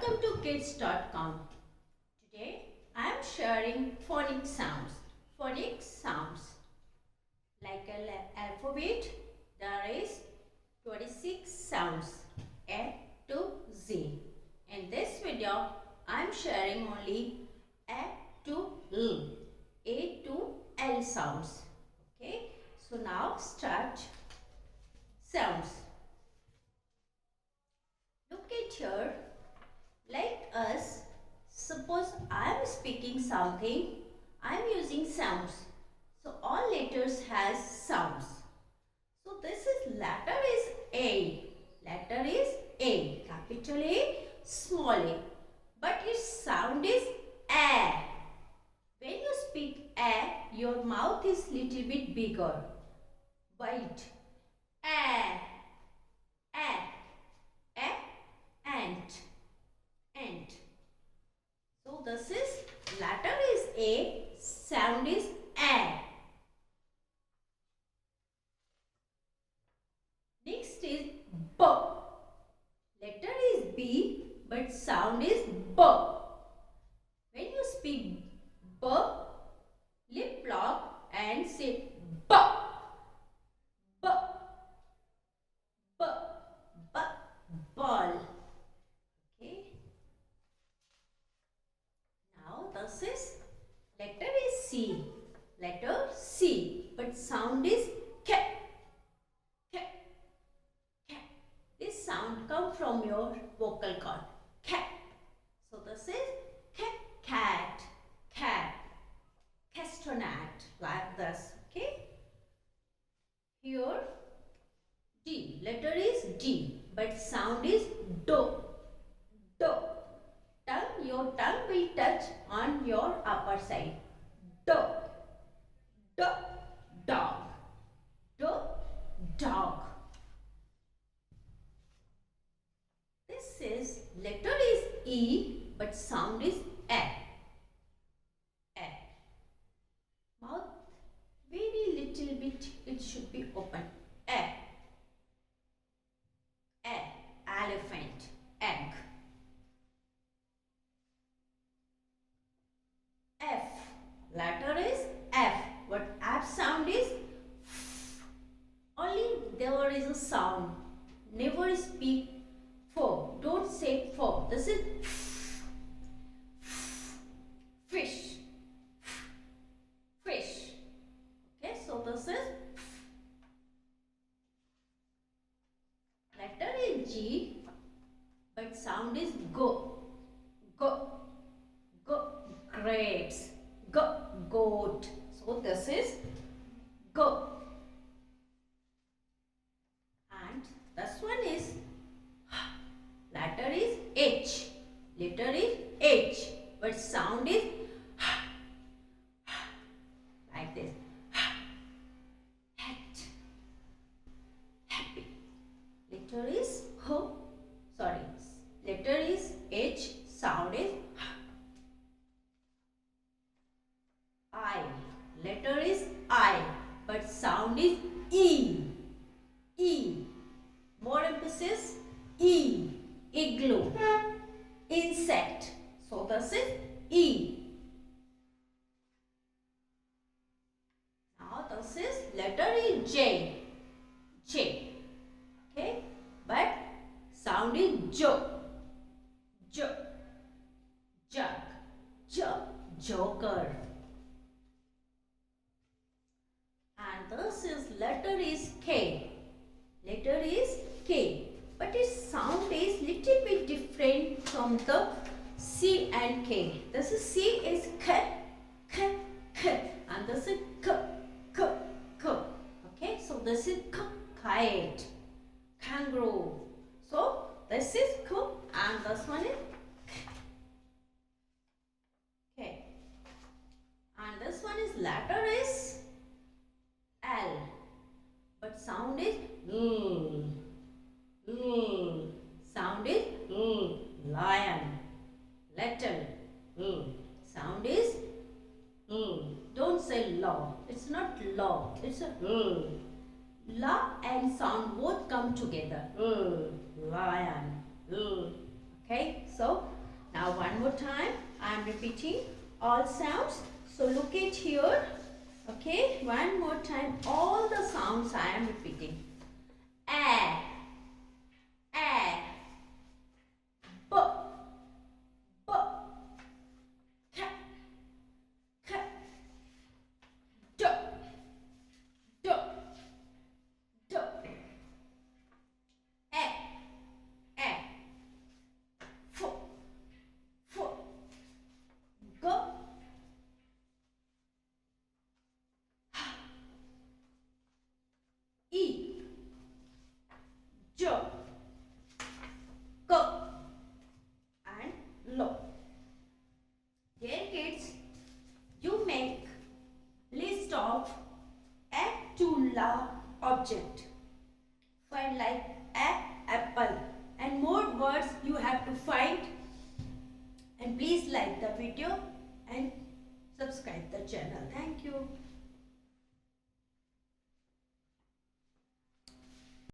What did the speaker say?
Welcome to kids.com. Today I am sharing phonic sounds. Phonic sounds. Like an alphabet, there is 26 sounds A to Z. In this video, I am sharing only A to L, A to L sounds. Okay, so now start sounds. Look at here. Like us, suppose I am speaking something, I am using sounds. So all letters has sounds. So this is letter is A. Letter is A. Capital A, small a. But its sound is A. When you speak A, your mouth is little bit bigger. Wide. A. A. A. Ant. Ant. So this is letter is A, sound is A. Next is B. Letter is B, but sound is B. When you speak B, lip lock and say B. B. B. B. Ball. This is letter is C. Letter C, but sound is K. K. K. This sound come from your vocal cord. K. So this is K. Cat. Cat. Castanet. Like this. Okay. Here D. Letter is D, but sound is Do. Do. Your tongue will touch on your upper side. Do. Do. Dog. Do. Dog. This is letter is E, but sound is A. A. Mouth very little bit, it should be open. A. A. Elephant. Egg. F. Letter is F. What F sound is? Only there is a sound. Never speak for. Don't say for. This is fish. Fish. Okay, so this is letter is G, but sound is go. Go. Go. Grapes. Go. Goat. So this is go. And this one is letter is H. Letter is H, but sound is like this. Hat. Happy. Letter is sorry. Letter is H. Sound is I. Letter is I, but sound is E. E. More emphasis. E. Igloo. Insect. So this is E. Now this is letter is J. J. Okay. But sound is Jo. Jo. Jug. Joker. And this is letter is K. Letter is K, but its sound is little bit different from the C and K. This is C is K, K, K, and this is K, K, K. Okay, so this is K, kite, kangaroo. So this is K, and this one is K. Okay, and this one is letter is L, but sound is sound is lion. Little sound is don't say law. It's not law. It's a la and sound both come together. Lion. Okay, so Now one more time I am repeating all sounds. So look at here. Okay, one more time all the sounds I am repeating. A, A, B, B, K, K, D, D, D, E, E, F, F, G, E, J, K, and L. Dear kids, you make list of add to la object. Find like apple and more words you have to find. And please like the video and subscribe the channel. Thank you.